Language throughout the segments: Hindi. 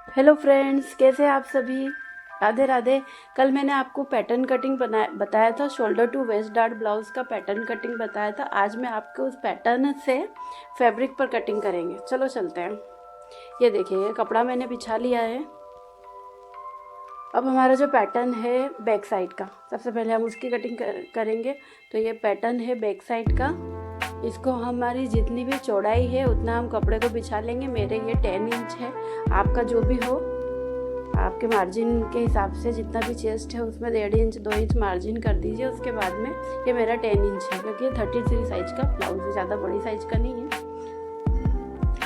हेलो फ्रेंड्स, कैसे हैं आप सभी। राधे राधे। कल मैंने आपको पैटर्न कटिंग बताया था, shoulder to waist dart blouse का पैटर्न कटिंग बताया था। आज मैं आपको उस पैटर्न से फैब्रिक पर कटिंग करेंगे। चलो चलते हैं। ये देखिए, ये कपड़ा मैंने बिछा लिया है। अब हमारा जो पैटर्न है बैक साइड का, सबसे पहले हम उसकी कटिंग करेंगे। तो ये पैटर्न है बैक साइड का। इसको हमारी जितनी भी चौड़ाई है उतना हम कपड़े को बिछा लेंगे। मेरे ये 10 इंच है, आपका जो भी हो, आपके मार्जिन के हिसाब से जितना भी चेस्ट है उसमें 1.5 इंच 2 इंच मार्जिन कर दीजिए। उसके बाद में ये मेरा 10 इंच है, क्योंकि ये 33 साइज का ब्लाउज है, ज़्यादा बड़ी साइज का नहीं है।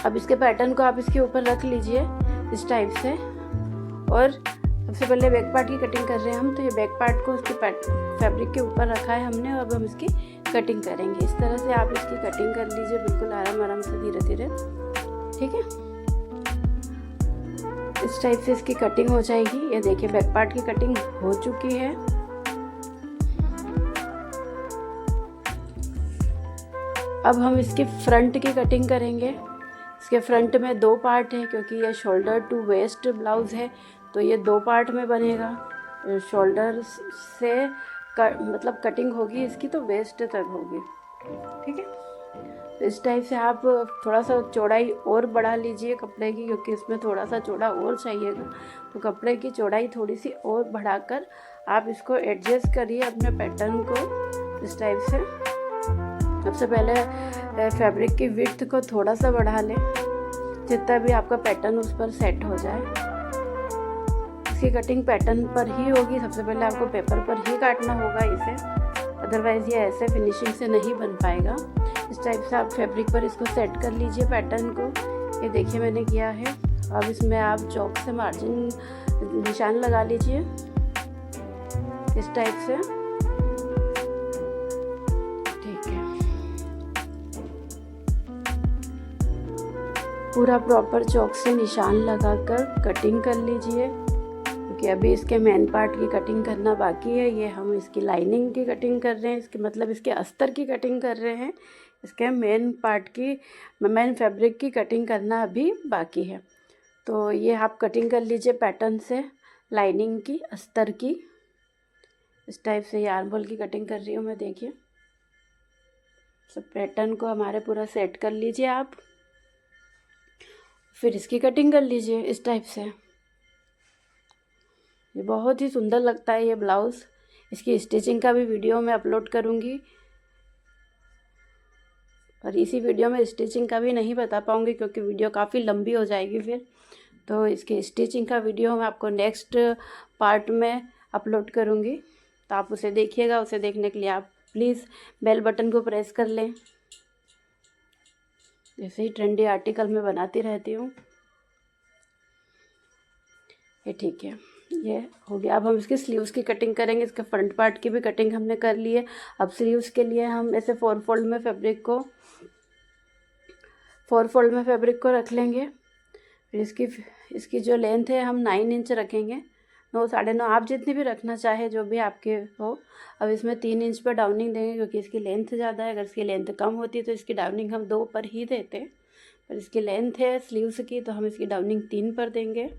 अब इसके पैटर्न को आप इसके ऊपर रख लीजिए इस टाइप से। और सबसे पहले बैक पार्ट की कटिंग कर रहे हैं हम। तो ये बैक पार्ट को उसके फैब्रिक के ऊपर रखा है हमने। अब हम इसकी कटिंग करेंगे। इस तरह से आप इसकी कटिंग कर लीजिए, बिल्कुल आराम आराम से, धीरे धीरे। ठीक है, इस टाइप से इसकी कटिंग हो जाएगी। ये देखिए, बैक पार्ट की कटिंग हो चुकी है। अब हम इसके फ्रंट की कटिंग करेंगे। इसके फ्रंट में 2 पार्ट है, क्योंकि ये शोल्डर टू वेस्ट ब्लाउज है, तो ये 2 पार्ट में बनेगा। शोल्डर से मतलब कटिंग होगी इसकी तो वेस्ट तक होगी। ठीक है, तो इस टाइप से आप थोड़ा सा चौड़ाई और बढ़ा लीजिए कपड़े की, क्योंकि इसमें थोड़ा सा चौड़ा और चाहिएगा। तो कपड़े की चौड़ाई थोड़ी सी और बढ़ाकर आप इसको एडजस्ट करिए अपने पैटर्न को इस टाइप से। सबसे पहले फैब्रिक की विड्थ को थोड़ा सा बढ़ा लें, जितना भी आपका पैटर्न उस पर सेट हो जाए। इसकी कटिंग पैटर्न पर ही होगी। सबसे पहले आपको पेपर पर ही काटना होगा इसे, अदरवाइज़ ये ऐसे फिनिशिंग से नहीं बन पाएगा। इस टाइप से आप फैब्रिक पर इसको सेट कर लीजिए पैटर्न को। ये देखिए मैंने किया है। अब इसमें आप चौक से मार्जिन निशान लगा लीजिए इस टाइप से। ठीक है, पूरा प्रॉपर चौक से निशान लगाकर कटिंग कर लीजिए, क्योंकि अभी इसके मेन पार्ट की कटिंग करना बाकी है। ये हम इसकी लाइनिंग की कटिंग कर रहे हैं, इसके मतलब इसके अस्तर की कटिंग कर रहे हैं। इसके मेन पार्ट की, मेन फैब्रिक की कटिंग करना अभी बाकी है। तो ये आप कटिंग कर लीजिए पैटर्न से, लाइनिंग की, अस्तर की। इस टाइप से ये आर्म होल की कटिंग कर रही हूँ मैं। देखिए, सब पैटर्न को हमारे पूरा सेट कर लीजिए आप, फिर इसकी कटिंग कर लीजिए इस टाइप से। ये बहुत ही सुंदर लगता है ये ब्लाउज़। इसकी स्टिचिंग का भी वीडियो मैं अपलोड करूँगी, और इसी वीडियो में स्टिचिंग का भी नहीं बता पाऊँगी, क्योंकि वीडियो काफ़ी लंबी हो जाएगी फिर। तो इसकी स्टिचिंग का वीडियो मैं आपको नेक्स्ट पार्ट में अपलोड करूँगी, तो आप उसे देखिएगा। उसे देखने के लिए आप प्लीज़ बेल बटन को प्रेस कर लें। जैसे ही ट्रेंडी आर्टिकल मैं बनाती रहती हूँ। ये ठीक है, ये हो गया। अब हम इसके स्लीव्स की कटिंग करेंगे। इसके फ्रंट पार्ट की भी कटिंग हमने कर ली है। अब स्लीव्स के लिए हम ऐसे 4 फोल्ड में फैब्रिक को रख लेंगे। फिर इसकी जो लेंथ है हम 9 इंच रखेंगे। 9 साढ़े 9 आप जितनी भी रखना चाहे, जो भी आपके हो। अब इसमें 3 इंच पर डाउनिंग देंगे, क्योंकि इसकी लेंथ ज़्यादा है। अगर इसकी लेंथ कम होती तो इसकी डाउनिंग हम 2 पर ही देते, पर इसकी लेंथ है स्लीव्स की, तो हम इसकी डाउनिंग 3 पर देंगे।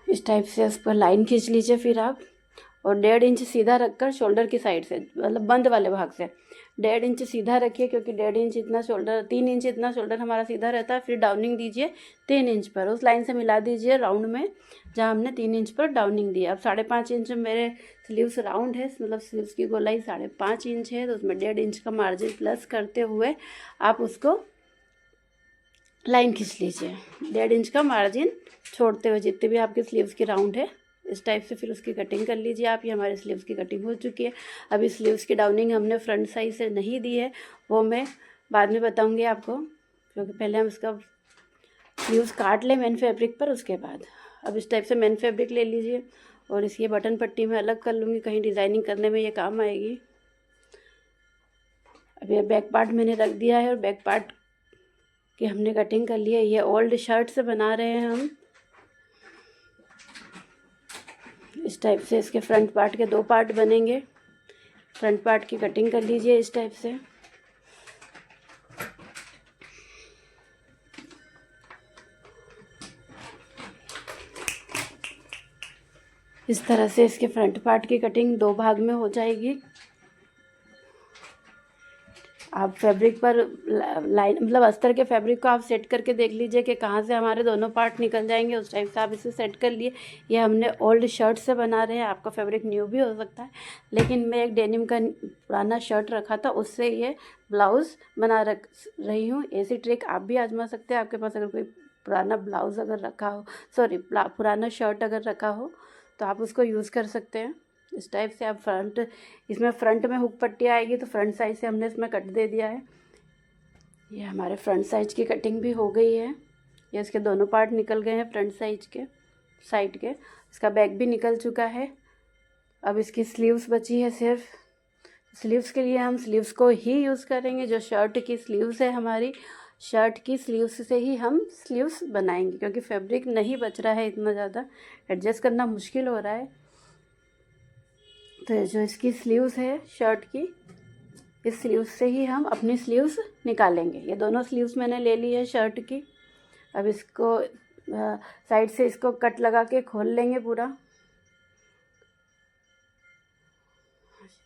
इस टाइप से उस पर लाइन खींच लीजिए फिर आप, और 1.5 इंच सीधा रखकर शोल्डर की साइड से, मतलब बंद वाले भाग से 1.5 इंच सीधा रखिए, क्योंकि 1.5 इंच इतना शोल्डर, 3 इंच इतना शोल्डर हमारा सीधा रहता है। फिर डाउनिंग दीजिए 3 इंच पर, उस लाइन से मिला दीजिए राउंड में जहाँ हमने 3 इंच पर डाउनिंग दी। अब 5.5 इंच मेरे स्लीव्स राउंड है, मतलब स्लीव्स की गोलाई 5.5 इंच है, तो उसमें 1.5 इंच का मार्जिन प्लस करते हुए आप उसको लाइन खींच लीजिए। 1.5 इंच का मार्जिन छोड़ते हुए जितने भी आपके स्लीव्स की राउंड है, इस टाइप से फिर उसकी कटिंग कर लीजिए आप। ये हमारे स्लीव्स की कटिंग हो चुकी है। अभी स्लीव्स की डाउनिंग हमने फ्रंट साइड से नहीं दी है, वो मैं बाद में बताऊंगी आपको, क्योंकि पहले हम इसका स्लीव्स काट लें मेन फैब्रिक पर, उसके बाद। अब इस टाइप से मेन फैब्रिक ले लीजिए, और इसकी बटन पट्टी में अलग कर लूँगी, कहीं डिज़ाइनिंग करने में ये काम आएगी। अब ये बैक पार्ट मैंने रख दिया है, और बैक पार्ट की हमने कटिंग कर ली है। ये ओल्ड शर्ट से बना रहे हैं हम। इस टाइप से इसके फ्रंट पार्ट के 2 पार्ट बनेंगे। फ्रंट पार्ट की कटिंग कर लीजिए इस टाइप से। इस तरह से इसके फ्रंट पार्ट की कटिंग 2 भाग में हो जाएगी। आप फैब्रिक पर लाइन मतलब अस्तर के फैब्रिक को आप सेट करके देख लीजिए कि कहाँ से हमारे दोनों पार्ट निकल जाएंगे, उस टाइप से आप इसे सेट कर लिए। ये हमने ओल्ड शर्ट से बना रहे हैं, आपका फैब्रिक न्यू भी हो सकता है, लेकिन मैं एक डेनिम का पुराना शर्ट रखा था, उससे ये ब्लाउज़ बना रही हूँ। ऐसी ट्रिक आप भी आजमा सकते हैं। आपके पास अगर कोई पुराना ब्लाउज़ अगर रखा हो, सॉरी पुराना शर्ट अगर रखा हो, तो आप उसको यूज़ कर सकते हैं। इस टाइप से आप इसमें फ्रंट में हुक पट्टी आएगी, तो फ्रंट साइड से हमने इसमें कट दे दिया है। ये हमारे फ्रंट साइड की कटिंग भी हो गई है। ये इसके दोनों पार्ट निकल गए हैं फ्रंट साइड के। इसका बैक भी निकल चुका है। अब इसकी स्लीव्स बची है सिर्फ। स्लीव्स के लिए हम स्लीव्स को ही यूज़ करेंगे। जो शर्ट की स्लीव्स है हमारी, शर्ट की स्लीव्स से ही हम स्लीव्स बनाएंगे, क्योंकि फैब्रिक नहीं बच रहा है, इतना ज़्यादा एडजस्ट करना मुश्किल हो रहा है। तो जो इसकी स्लीव्स है शर्ट की, इस स्लीव्स से ही हम अपनी स्लीव्स निकालेंगे। ये दोनों स्लीव्स मैंने ले ली है शर्ट की। अब इसको साइड से इसको कट लगा के खोल लेंगे पूरा,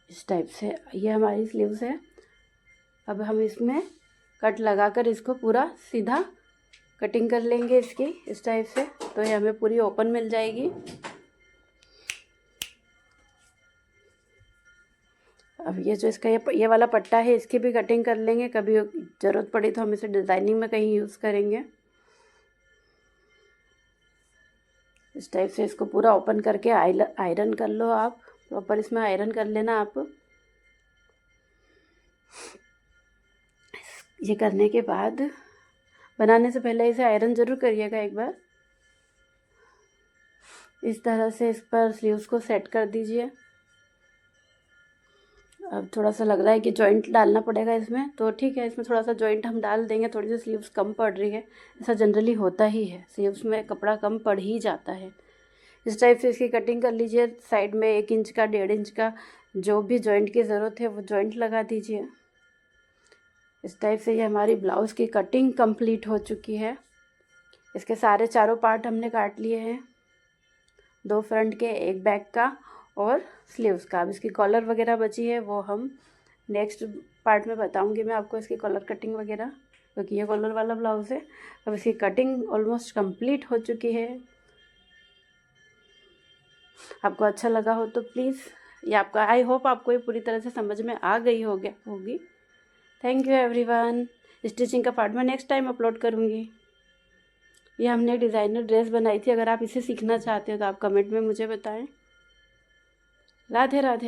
इस टाइप से। ये हमारी स्लीव्स है। अब हम इसमें कट लगाकर इसको पूरा सीधा कटिंग कर लेंगे इसकी, इस टाइप से, तो ये हमें पूरी ओपन मिल जाएगी। अब ये जो इसका ये वाला पट्टा है, इसकी भी कटिंग कर लेंगे। कभी ज़रूरत पड़ी तो हम इसे डिज़ाइनिंग में कहीं यूज़ करेंगे। इस टाइप से इसको पूरा ओपन करके आयरन कर लो आप, प्रॉपर इसमें आयरन कर लेना आप। ये करने के बाद बनाने से पहले इसे आयरन ज़रूर करिएगा एक बार। इस तरह से इस पर स्लीव्स को सेट कर दीजिए। अब थोड़ा सा लग रहा है कि जॉइंट डालना पड़ेगा इसमें, तो ठीक है, इसमें थोड़ा सा जॉइंट हम डाल देंगे। थोड़ी सी स्लीव्स कम पड़ रही है, ऐसा जनरली होता ही है, स्लीव्स में कपड़ा कम पड़ ही जाता है। इस टाइप से इसकी कटिंग कर लीजिए। साइड में 1 इंच का 1.5 इंच का जो भी जॉइंट की ज़रूरत है वो जॉइंट लगा दीजिए। इस टाइप से ये हमारी ब्लाउज़ की कटिंग कंप्लीट हो चुकी है। इसके सारे चारों पार्ट हमने काट लिए हैं, 2 फ्रंट के, 1 बैक का और स्लीव्स का। अब इसकी कॉलर वगैरह बची है, वो हम नेक्स्ट पार्ट में बताऊंगी मैं आपको, इसकी कॉलर कटिंग वगैरह, क्योंकि ये कॉलर वाला ब्लाउज़ है। अब इसकी कटिंग ऑलमोस्ट कंप्लीट हो चुकी है। आपको अच्छा लगा हो तो प्लीज़, ये आपका, आई होप आपको ये पूरी तरह से समझ में आ गई होगी। Thank you everyone. स्टिचिंग का पार्ट मैं नेक्स्ट टाइम अपलोड करूँगी। ये हमने डिज़ाइनर ड्रेस बनाई थी। अगर आप इसे सीखना चाहते हो तो आप कमेंट में मुझे बताएं। राधे राधे।